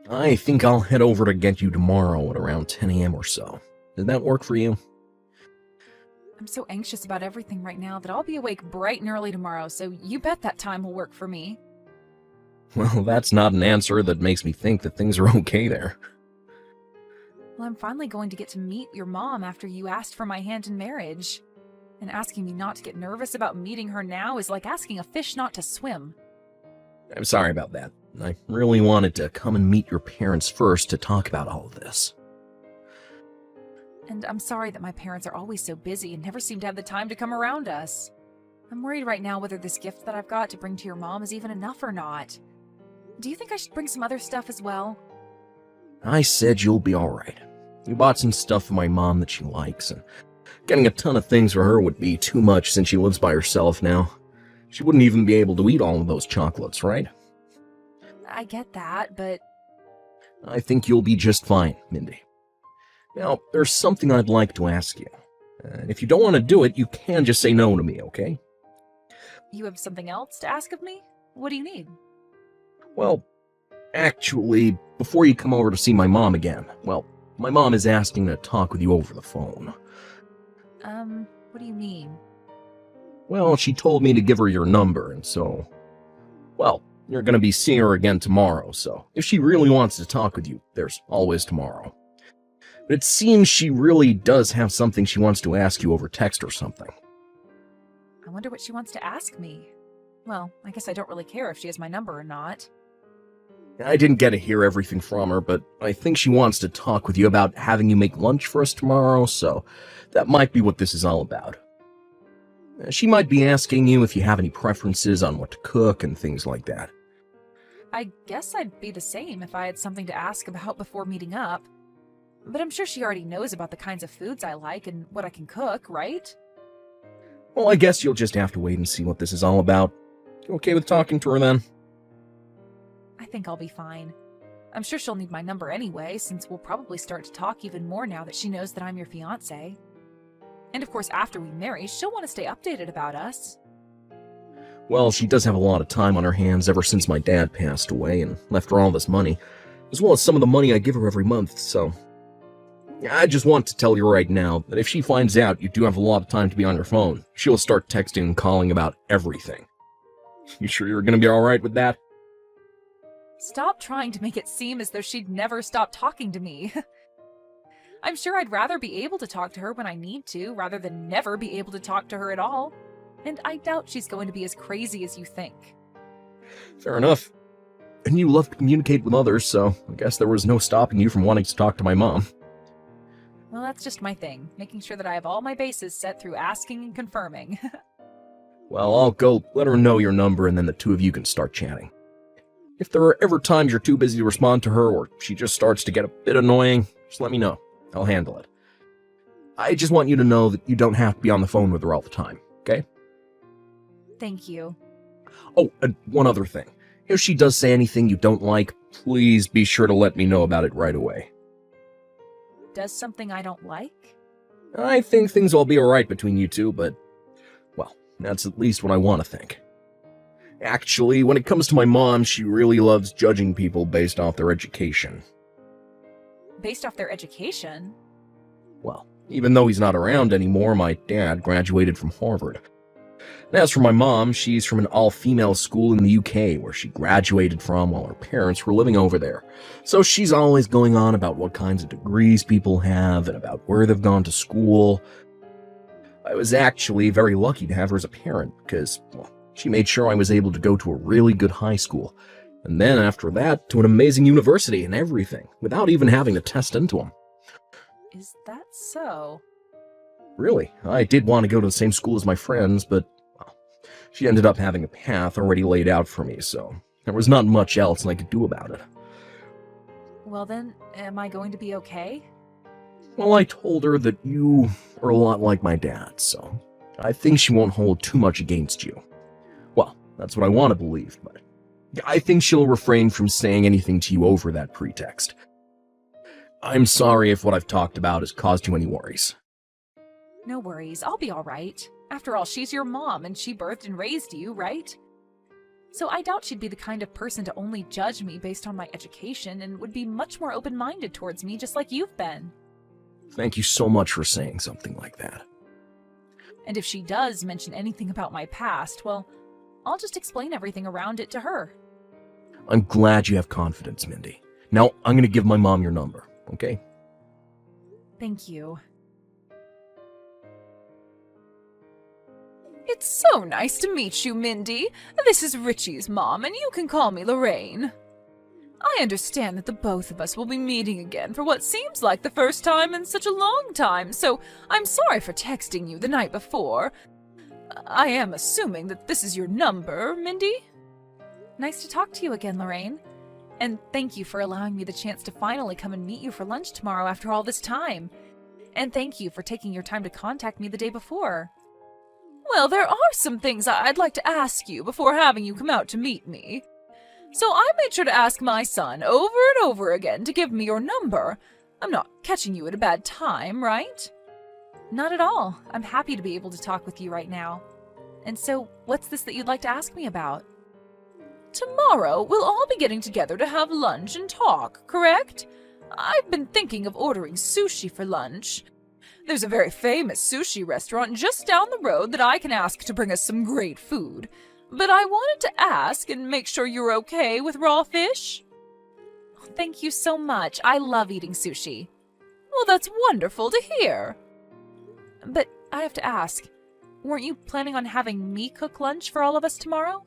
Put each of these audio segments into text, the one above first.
I think I'll head over to get you tomorrow at around 10 a.m. or so. Did that work for you? I'm so anxious about everything right now that I'll be awake bright and early tomorrow, so you bet that time will work for me. Well, that's not an answer that makes me think that things are okay there. Well, I'm finally going to get to meet your mom after you asked for my hand in marriage. And asking me not to get nervous about meeting her now is like asking a fish not to swim. I'm sorry about that. I really wanted to come and meet your parents first to talk about all of this. And I'm sorry that my parents are always so busy and never seem to have the time to come around us. I'm worried right now whether this gift that I've got to bring to your mom is even enough or not. Do you think I should bring some other stuff as well? I said you'll be alright. You bought some stuff for my mom that she likes, and getting a ton of things for her would be too much since she lives by herself now. She wouldn't even be able to eat all of those chocolates, right? I get that, but... I think you'll be just fine, Mindy. Now, there's something I'd like to ask you. And if you don't want to do it, you can just say no to me, okay? You have something else to ask of me? What do you need? Well, actually, before you come over to see my mom again, well, my mom is asking to talk with you over the phone. What do you mean? Well, she told me to give her your number, and so... Well, you're gonna be seeing her again tomorrow, so if she really wants to talk with you, there's always tomorrow. But it seems she really does have something she wants to ask you over text or something. I wonder what she wants to ask me. Well, I guess I don't really care if she has my number or not. I didn't get to hear everything from her, but I think she wants to talk with you about having you make lunch for us tomorrow, so that might be what this is all about. She might be asking you if you have any preferences on what to cook and things like that. I guess I'd be the same if I had something to ask about before meeting up. But I'm sure she already knows about the kinds of foods I like and what I can cook, right? Well, I guess you'll just have to wait and see what this is all about. You okay with talking to her then? I think I'll be fine. I'm sure she'll need my number anyway, since we'll probably start to talk even more now that she knows that I'm your fiancé. And of course, after we marry, she'll want to stay updated about us. Well, she does have a lot of time on her hands ever since my dad passed away and left her all this money, as well as some of the money I give her every month, so... I just want to tell you right now that if she finds out you do have a lot of time to be on your phone, she'll start texting and calling about everything. You sure you're gonna be alright with that? Stop trying to make it seem as though she'd never stop talking to me. I'm sure I'd rather be able to talk to her when I need to, rather than never be able to talk to her at all. And I doubt she's going to be as crazy as you think. Fair enough. And you love to communicate with others, so I guess there was no stopping you from wanting to talk to my mom. Well, that's just my thing, making sure that I have all my bases set through asking and confirming. Well, I'll go let her know your number and then the two of you can start chatting. If there are ever times you're too busy to respond to her or she just starts to get a bit annoying, just let me know. I'll handle it. I just want you to know that you don't have to be on the phone with her all the time, okay? Thank you. Oh, and one other thing. If she does say anything you don't like, please be sure to let me know about it right away. Does something I don't like? I think things will be alright between you two, but, well, that's at least what I want to think. Actually, when it comes to my mom, she really loves judging people based off their education. Based off their education? Well, even though he's not around anymore, my dad graduated from Harvard. And as for my mom, she's from an all-female school in the UK where she graduated from while her parents were living over there. So she's always going on about what kinds of degrees people have and about where they've gone to school. I was actually very lucky to have her as a parent because, well, she made sure I was able to go to a really good high school. And then after that, to an amazing university and everything, without even having to test into them. Is that so? Really, I did want to go to the same school as my friends, but well, she ended up having a path already laid out for me, so there was not much else I could do about it. Well then, am I going to be okay? Well, I told her that you are a lot like my dad, so I think she won't hold too much against you. Well, that's what I want to believe, but I think she'll refrain from saying anything to you over that pretext. I'm sorry if what I've talked about has caused you any worries. No worries, I'll be alright. After all, she's your mom and she birthed and raised you, right? So I doubt she'd be the kind of person to only judge me based on my education and would be much more open-minded towards me, just like you've been. Thank you so much for saying something like that. And if she does mention anything about my past, well, I'll just explain everything around it to her. I'm glad you have confidence, Mindy. Now, I'm gonna give my mom your number, okay? Thank you. It's so nice to meet you, Mindy. This is Richie's mom, and you can call me Lorraine. I understand that the both of us will be meeting again for what seems like the first time in such a long time, so I'm sorry for texting you the night before. I am assuming that this is your number, Mindy? Nice to talk to you again, Lorraine. And thank you for allowing me the chance to finally come and meet you for lunch tomorrow after all this time. And thank you for taking your time to contact me the day before. Well, there are some things I'd like to ask you before having you come out to meet me. So I made sure to ask my son over and over again to give me your number. I'm not catching you at a bad time, right? Not at all. I'm happy to be able to talk with you right now. And so, what's this that you'd like to ask me about? Tomorrow, we'll all be getting together to have lunch and talk, correct? I've been thinking of ordering sushi for lunch. There's a very famous sushi restaurant just down the road that I can ask to bring us some great food. But I wanted to ask and make sure you're okay with raw fish. Thank you so much. I love eating sushi. Well, that's wonderful to hear. But I have to ask, weren't you planning on having me cook lunch for all of us tomorrow?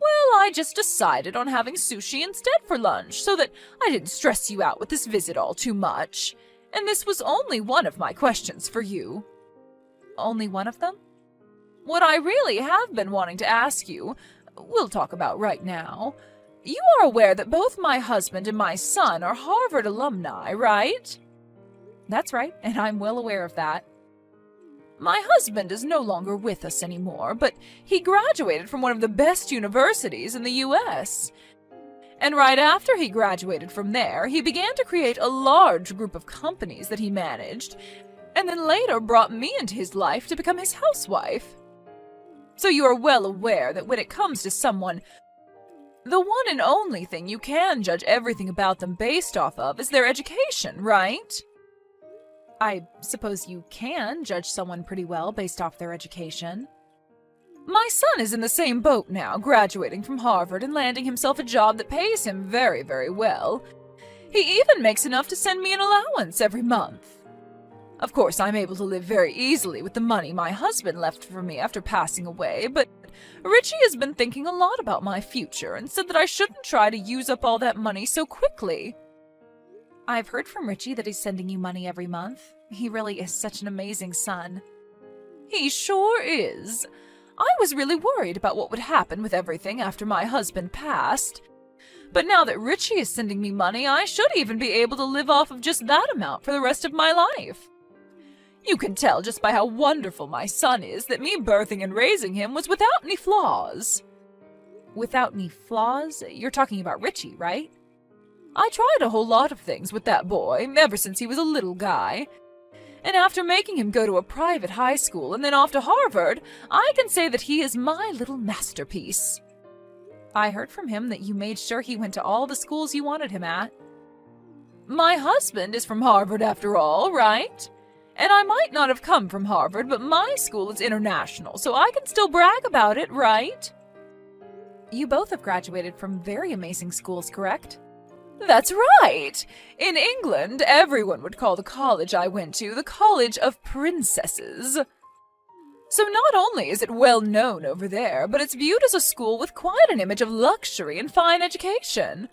Well, I just decided on having sushi instead for lunch so that I didn't stress you out with this visit all too much. And this was only one of my questions for you. Only one of them? What I really have been wanting to ask you, we'll talk about right now. You are aware that both my husband and my son are Harvard alumni, right? That's right, and I'm well aware of that. My husband is no longer with us anymore, but he graduated from one of the best universities in the U.S., and right after he graduated from there, he began to create a large group of companies that he managed, and then later brought me into his life to become his housewife. So you are well aware that when it comes to someone, the one and only thing you can judge everything about them based off of is their education, right? I suppose you can judge someone pretty well based off their education. My son is in the same boat now, graduating from Harvard and landing himself a job that pays him very, very well. He even makes enough to send me an allowance every month. Of course, I'm able to live very easily with the money my husband left for me after passing away, but Richie has been thinking a lot about my future and said that I shouldn't try to use up all that money so quickly. I've heard from Richie that he's sending you money every month. He really is such an amazing son. He sure is. I was really worried about what would happen with everything after my husband passed. But now that Richie is sending me money, I should even be able to live off of just that amount for the rest of my life. You can tell just by how wonderful my son is that me birthing and raising him was without any flaws. Without any flaws? You're talking about Richie, right? I tried a whole lot of things with that boy ever since he was a little guy. And after making him go to a private high school and then off to Harvard, I can say that he is my little masterpiece. I heard from him that you made sure he went to all the schools you wanted him at. My husband is from Harvard after all, right? And I might not have come from Harvard, but my school is international, so I can still brag about it, right? You both have graduated from very amazing schools, correct? That's right! In England, everyone would call the college I went to the College of Princesses. So not only is it well known over there, but it's viewed as a school with quite an image of luxury and fine education.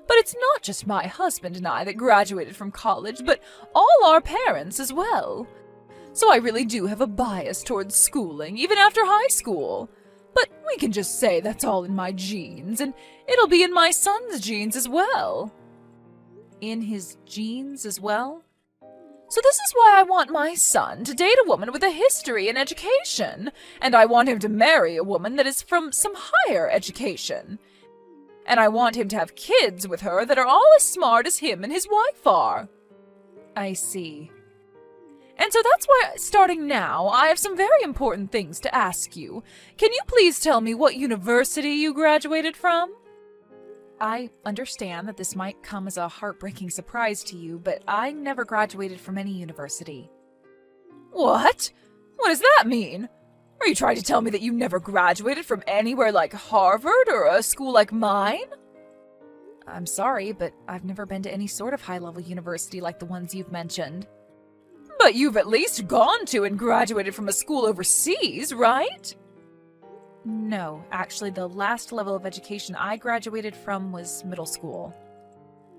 But it's not just my husband and I that graduated from college, but all our parents as well. So I really do have a bias towards schooling, even after high school. But we can just say that's all in my genes, and it'll be in my son's genes as well. In his genes as well? So this is why I want my son to date a woman with a history in education, and I want him to marry a woman that is from some higher education. And I want him to have kids with her that are all as smart as him and his wife are. I see. And so that's why, starting now, I have some very important things to ask you. Can you please tell me what university you graduated from? I understand that this might come as a heartbreaking surprise to you, but I never graduated from any university. What? What does that mean? Are you trying to tell me that you never graduated from anywhere like Harvard or a school like mine? I'm sorry, but I've never been to any sort of high-level university like the ones you've mentioned. But you've at least gone to and graduated from a school overseas, right? No, actually, the last level of education I graduated from was middle school.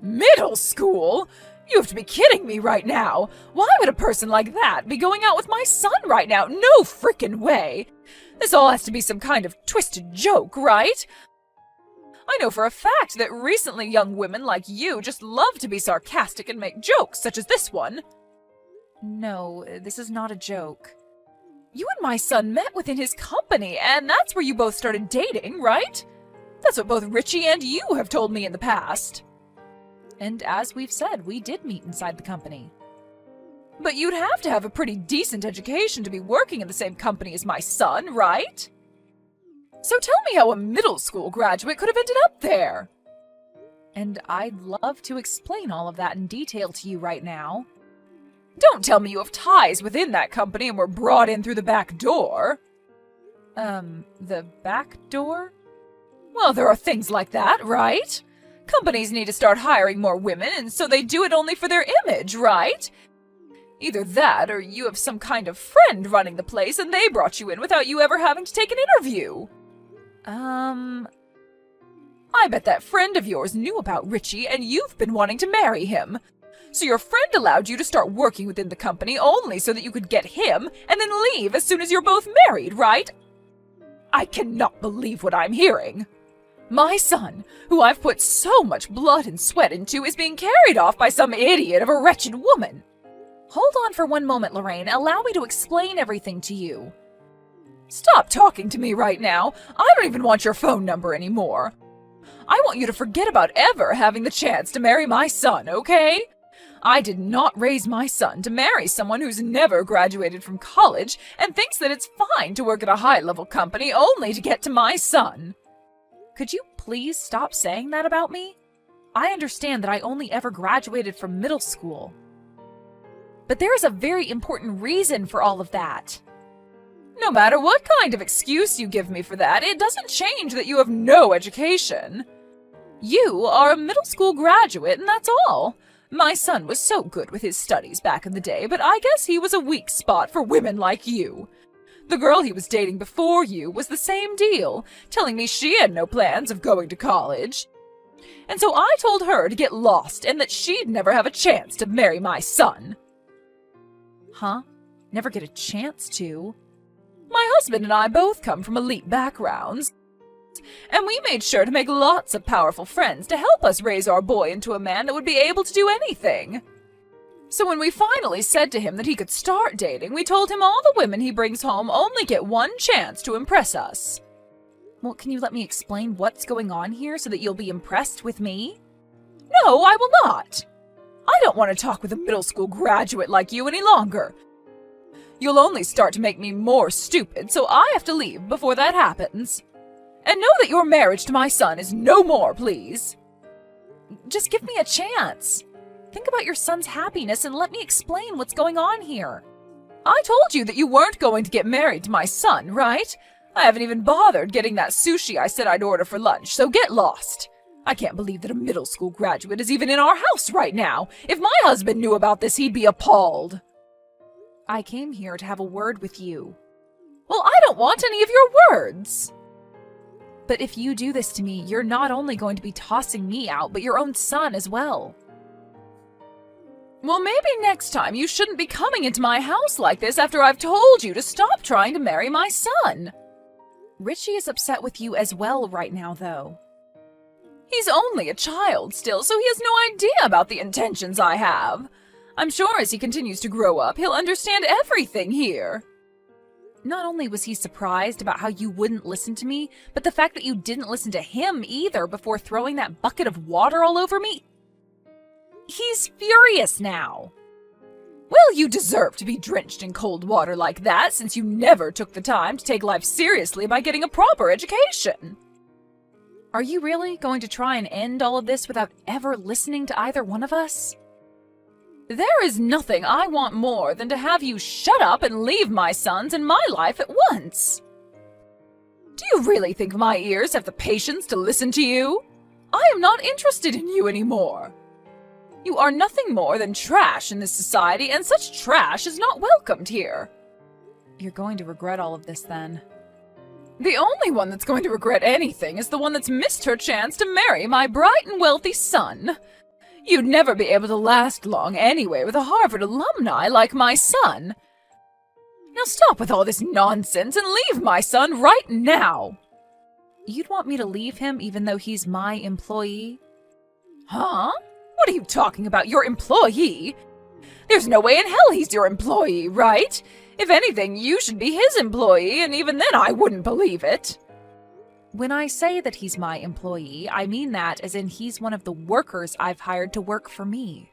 Middle school? You have to be kidding me right now. Why would a person like that be going out with my son right now? No frickin' way. This all has to be some kind of twisted joke, right? I know for a fact that recently young women like you just love to be sarcastic and make jokes such as this one. No, this is not a joke. You and my son met within his company, and that's where you both started dating, right? That's what both Richie and you have told me in the past. And as we've said, we did meet inside the company. But you'd have to have a pretty decent education to be working in the same company as my son, right? So tell me how a middle school graduate could have ended up there. And I'd love to explain all of that in detail to you right now. Don't tell me you have ties within that company and were brought in through the back door. The back door? Well, there are things like that, right? Companies need to start hiring more women, and so they do it only for their image, right? Either that, or you have some kind of friend running the place and they brought you in without you ever having to take an interview. I bet that friend of yours knew about Richie and you've been wanting to marry him. So your friend allowed you to start working within the company only so that you could get him and then leave as soon as you're both married, right? I cannot believe what I'm hearing. My son, who I've put so much blood and sweat into, is being carried off by some idiot of a wretched woman. Hold on for one moment, Lorraine. Allow me to explain everything to you. Stop talking to me right now. I don't even want your phone number anymore. I want you to forget about ever having the chance to marry my son, okay? I did not raise my son to marry someone who's never graduated from college and thinks that it's fine to work at a high-level company only to get to my son. Could you please stop saying that about me? I understand that I only ever graduated from middle school. But there is a very important reason for all of that. No matter what kind of excuse you give me for that, it doesn't change that you have no education. You are a middle school graduate, and that's all. My son was so good with his studies back in the day, but I guess he was a weak spot for women like you. The girl he was dating before you was the same deal, telling me she had no plans of going to college. And so I told her to get lost and that she'd never have a chance to marry my son. Huh? Never get a chance to? My husband and I both come from elite backgrounds, and we made sure to make lots of powerful friends to help us raise our boy into a man that would be able to do anything. So when we finally said to him that he could start dating, we told him all the women he brings home only get one chance to impress us. Well, can you let me explain what's going on here so that you'll be impressed with me? No, I will not. I don't want to talk with a middle school graduate like you any longer. You'll only start to make me more stupid, so I have to leave before that happens. And know that your marriage to my son is no more, please. Just give me a chance. Think about your son's happiness and let me explain what's going on here. I told you that you weren't going to get married to my son, right? I haven't even bothered getting that sushi I said I'd order for lunch, so get lost. I can't believe that a middle school graduate is even in our house right now. If my husband knew about this, he'd be appalled. I came here to have a word with you. Well, I don't want any of your words. But if you do this to me, you're not only going to be tossing me out, but your own son as well. Well, maybe next time you shouldn't be coming into my house like this after I've told you to stop trying to marry my son. Richie is upset with you as well right now, though. He's only a child still, so he has no idea about the intentions I have. I'm sure as he continues to grow up, he'll understand everything here. Not only was he surprised about how you wouldn't listen to me, but the fact that you didn't listen to him either before throwing that bucket of water all over me. He's furious now. Well, you deserve to be drenched in cold water like that since you never took the time to take life seriously by getting a proper education. Are you really going to try and end all of this without ever listening to either one of us? There is nothing I want more than to have you shut up and leave my sons and my life at once. Do you really think my ears have the patience to listen to you? I am not interested in you anymore. You are nothing more than trash in this society, and such trash is not welcomed here. You're going to regret all of this then. The only one that's going to regret anything is the one that's missed her chance to marry my bright and wealthy son. You'd never be able to last long anyway with a Harvard alumni like my son. Now stop with all this nonsense and leave my son right now. You'd want me to leave him even though he's my employee? Huh? What are you talking about, your employee? There's no way in hell he's your employee, right? If anything, you should be his employee, and even then I wouldn't believe it. When I say that he's my employee, I mean that as in he's one of the workers I've hired to work for me.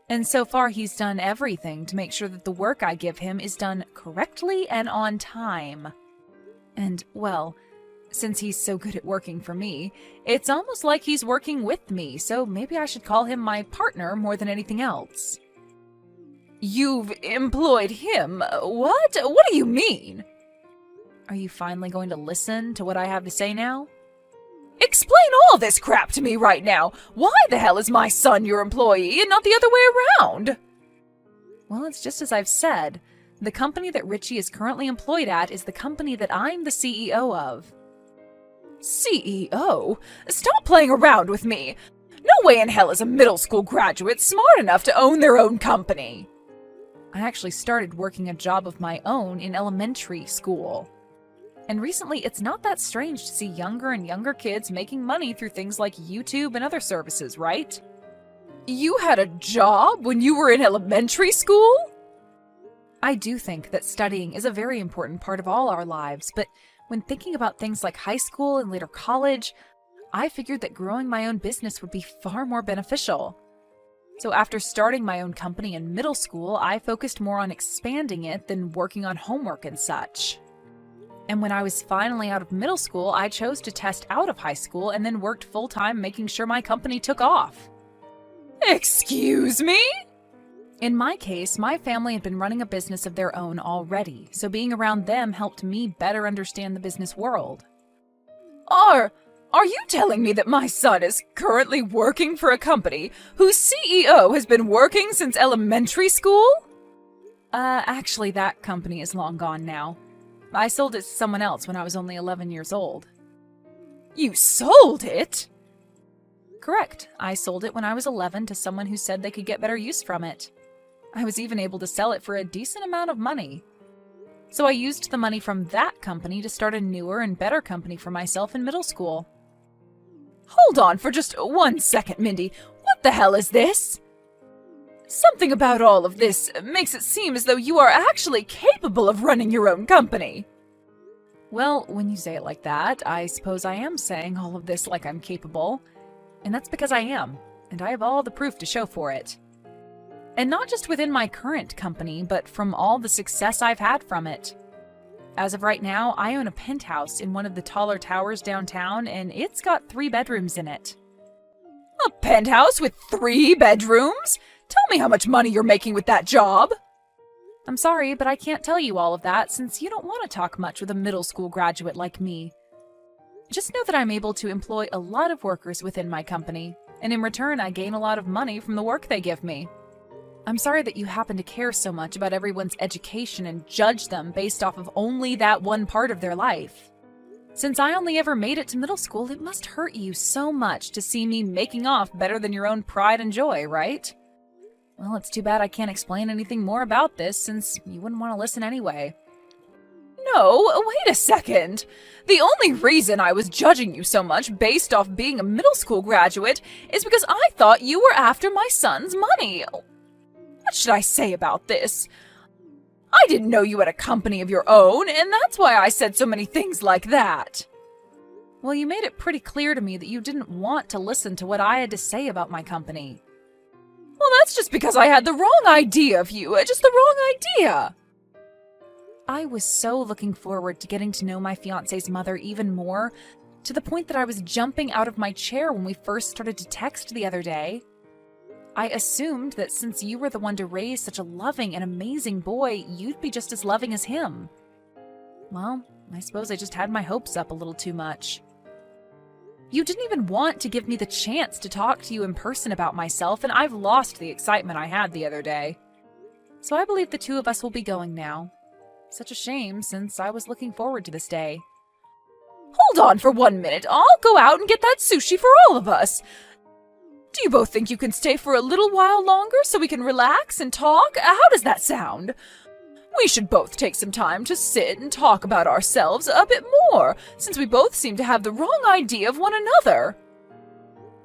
And so far he's done everything to make sure that the work I give him is done correctly and on time. And, well, since he's so good at working for me, it's almost like he's working with me, so maybe I should call him my partner more than anything else. You've employed him? What? What do you mean? Are you finally going to listen to what I have to say now? Explain all this crap to me right now! Why the hell is my son your employee and not the other way around? Well, it's just as I've said. The company that Richie is currently employed at is the company that I'm the CEO of. CEO? Stop playing around with me! No way in hell is a middle school graduate smart enough to own their own company! I actually started working a job of my own in elementary school. And recently, it's not that strange to see younger and younger kids making money through things like YouTube and other services, right? You had a job when you were in elementary school? I do think that studying is a very important part of all our lives, but when thinking about things like high school and later college, I figured that growing my own business would be far more beneficial. So after starting my own company in middle school, I focused more on expanding it than working on homework and such. And when I was finally out of middle school, I chose to test out of high school and then worked full-time making sure my company took off. Excuse me? In my case, my family had been running a business of their own already, so being around them helped me better understand the business world. Are you telling me that my son is currently working for a company whose CEO has been working since elementary school? Actually, that company is long gone now. I sold it to someone else when I was only 11 years old. You sold it? Correct. I sold it when I was 11 to someone who said they could get better use from it. I was even able to sell it for a decent amount of money. So I used the money from that company to start a newer and better company for myself in middle school. Hold on for just 1 second, Mindy. What the hell is this? Something about all of this makes it seem as though you are actually capable of running your own company. Well, when you say it like that, I suppose I am saying all of this like I'm capable. And that's because I am, and I have all the proof to show for it. And not just within my current company, but from all the success I've had from it. As of right now, I own a penthouse in one of the taller towers downtown, and it's got 3 bedrooms in it. A penthouse with 3 bedrooms? Tell me how much money you're making with that job! I'm sorry, but I can't tell you all of that since you don't want to talk much with a middle school graduate like me. Just know that I'm able to employ a lot of workers within my company, and in return I gain a lot of money from the work they give me. I'm sorry that you happen to care so much about everyone's education and judge them based off of only that one part of their life. Since I only ever made it to middle school, it must hurt you so much to see me making off better than your own pride and joy, right? Well, it's too bad I can't explain anything more about this since you wouldn't want to listen anyway. No, wait a second. The only reason I was judging you so much based off being a middle school graduate is because I thought you were after my son's money. What should I say about this? I didn't know you had a company of your own, and that's why I said so many things like that. Well, you made it pretty clear to me that you didn't want to listen to what I had to say about my company. Well, that's just because I had the wrong idea of you. Just the wrong idea. I was so looking forward to getting to know my fiancé's mother even more, to the point that I was jumping out of my chair when we first started to text the other day. I assumed that since you were the one to raise such a loving and amazing boy, you'd be just as loving as him. Well, I suppose I just had my hopes up a little too much. You didn't even want to give me the chance to talk to you in person about myself, and I've lost the excitement I had the other day. So I believe the two of us will be going now. Such a shame, since I was looking forward to this day. Hold on for 1 minute. I'll go out and get that sushi for all of us. Do you both think you can stay for a little while longer so we can relax and talk? How does that sound? We should both take some time to sit and talk about ourselves a bit more, since we both seem to have the wrong idea of one another.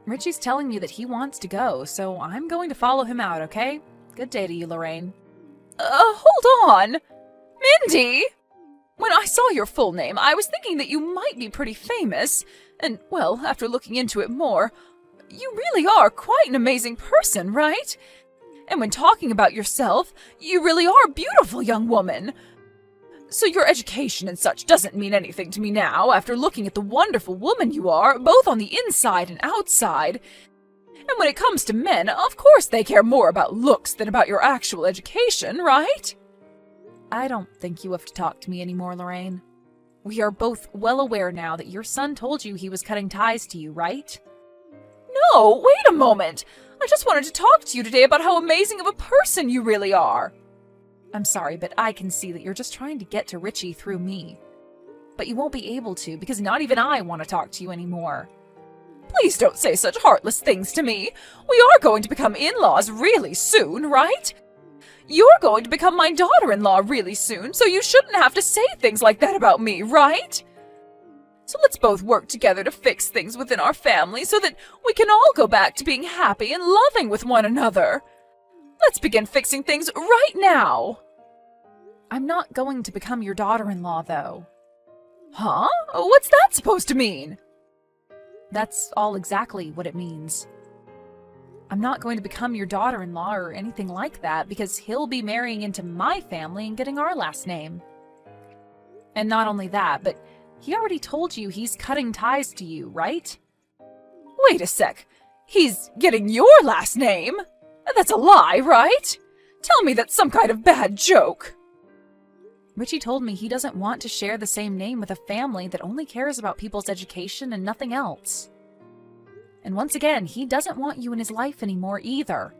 Richie's telling me that he wants to go, so I'm going to follow him out, okay? Good day to you, Lorraine. Hold on. Mindy! When I saw your full name, I was thinking that you might be pretty famous, and, well, after looking into it more, you really are quite an amazing person, right? And when talking about yourself, you really are a beautiful young woman. So your education and such doesn't mean anything to me now, after looking at the wonderful woman you are, both on the inside and outside. And when it comes to men, of course they care more about looks than about your actual education, right? I don't think you have to talk to me anymore, Lorraine. We are both well aware now that your son told you he was cutting ties to you, right? No, wait a moment! I just wanted to talk to you today about how amazing of a person you really are. I'm sorry, but I can see that you're just trying to get to Richie through me. But you won't be able to, because not even I want to talk to you anymore. Please don't say such heartless things to me. We are going to become in-laws really soon, right? You're going to become my daughter-in-law really soon, so you shouldn't have to say things like that about me, right? So let's both work together to fix things within our family so that we can all go back to being happy and loving with one another. Let's begin fixing things right now. I'm not going to become your daughter-in-law, though. Huh? What's that supposed to mean? That's all exactly what it means. I'm not going to become your daughter-in-law or anything like that because he'll be marrying into my family and getting our last name. And not only that, but he already told you he's cutting ties to you, right? Wait a sec. He's getting your last name? That's a lie, right? Tell me that's some kind of bad joke. Richie told me he doesn't want to share the same name with a family that only cares about people's education and nothing else. And once again, he doesn't want you in his life anymore either.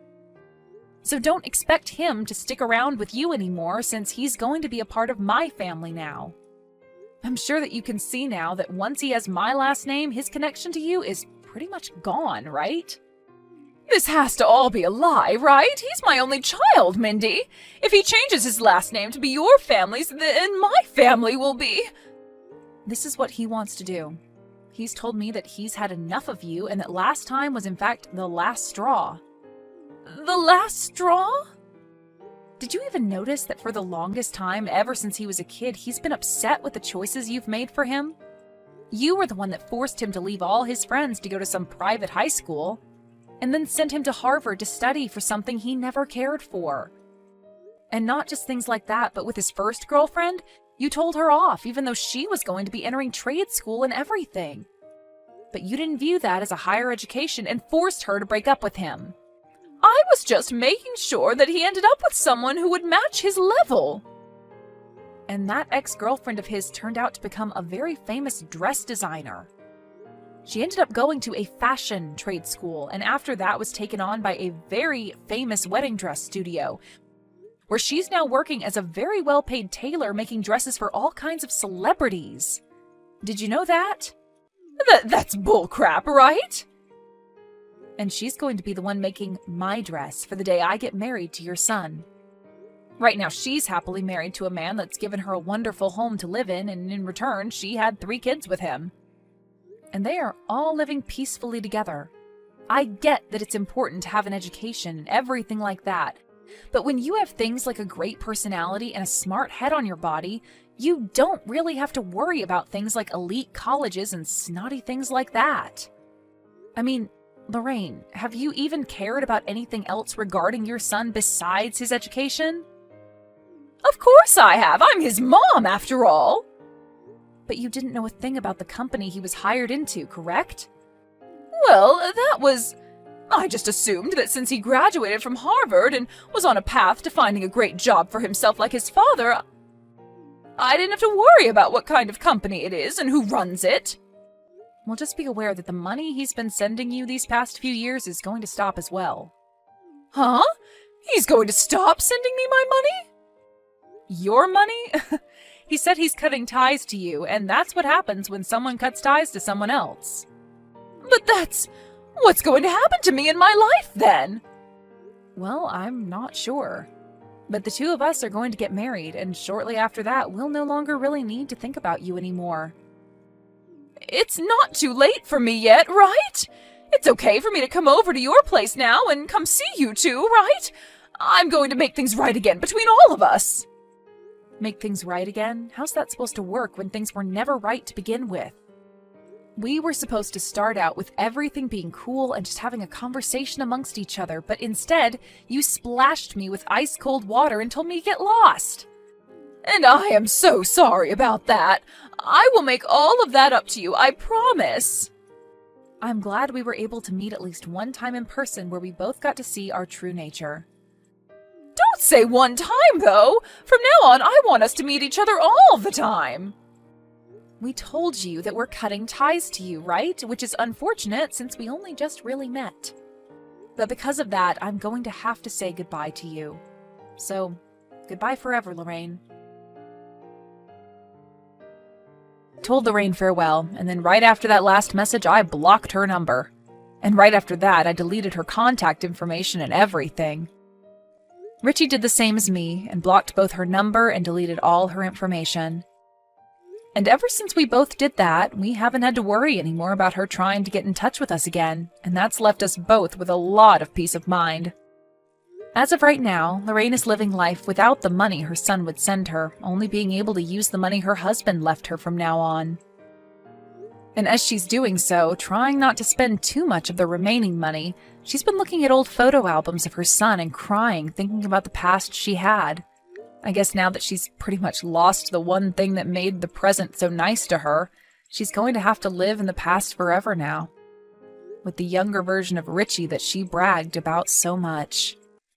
So don't expect him to stick around with you anymore since he's going to be a part of my family now. I'm sure that you can see now that once he has my last name, his connection to you is pretty much gone, right? This has to all be a lie, right? He's my only child, Mindy. If he changes his last name to be your family's, then my family will be. This is what he wants to do. He's told me that he's had enough of you and that last time was in fact the last straw. The last straw? Did you even notice that for the longest time, ever since he was a kid, he's been upset with the choices you've made for him? You were the one that forced him to leave all his friends to go to some private high school, and then sent him to Harvard to study for something he never cared for. And not just things like that, but with his first girlfriend, you told her off, even though she was going to be entering trade school and everything. But you didn't view that as a higher education and forced her to break up with him. I was just making sure that he ended up with someone who would match his level. And that ex-girlfriend of his turned out to become a very famous dress designer. She ended up going to a fashion trade school, and after that was taken on by a very famous wedding dress studio, where she's now working as a very well-paid tailor making dresses for all kinds of celebrities. Did you know that? That's bullcrap, right? And she's going to be the one making my dress for the day I get married to your son. Right now, she's happily married to a man that's given her a wonderful home to live in, and in return, she had 3 kids with him. And they are all living peacefully together. I get that it's important to have an education and everything like that, but when you have things like a great personality and a smart head on your body, you don't really have to worry about things like elite colleges and snotty things like that. I mean, Lorraine, have you even cared about anything else regarding your son besides his education? Of course I have. I'm his mom, after all. But you didn't know a thing about the company he was hired into, correct? Well, I just assumed that since he graduated from Harvard and was on a path to finding a great job for himself like his father, I didn't have to worry about what kind of company it is and who runs it. Well, just be aware that the money he's been sending you these past few years is going to stop as well. Huh? He's going to stop sending me my money? Your money? He said he's cutting ties to you, and that's what happens when someone cuts ties to someone else. But what's going to happen to me in my life, then? Well, I'm not sure. But the two of us are going to get married, and shortly after that, we'll no longer really need to think about you anymore. It's not too late for me yet, right? It's okay for me to come over to your place now and come see you two, right? I'm going to make things right again between all of us. Make things right again? How's that supposed to work when things were never right to begin with? We were supposed to start out with everything being cool and just having a conversation amongst each other, but instead, you splashed me with ice-cold water and told me to get lost. And I am so sorry about that. I will make all of that up to you, I promise. I'm glad we were able to meet at least one time in person where we both got to see our true nature. Don't say one time, though! From now on, I want us to meet each other all the time! We told you that we're cutting ties to you, right? Which is unfortunate since we only just really met. But because of that, I'm going to have to say goodbye to you. So, goodbye forever, Lorraine. Told Lorraine farewell, and then right after that last message, I blocked her number. And right after that, I deleted her contact information and everything. Richie did the same as me, and blocked both her number and deleted all her information. And ever since we both did that, we haven't had to worry anymore about her trying to get in touch with us again, and that's left us both with a lot of peace of mind. As of right now, Lorraine is living life without the money her son would send her, only being able to use the money her husband left her from now on. And as she's doing so, trying not to spend too much of the remaining money, she's been looking at old photo albums of her son and crying, thinking about the past she had. I guess now that she's pretty much lost the one thing that made the present so nice to her, she's going to have to live in the past forever now, with the younger version of Richie that she bragged about so much.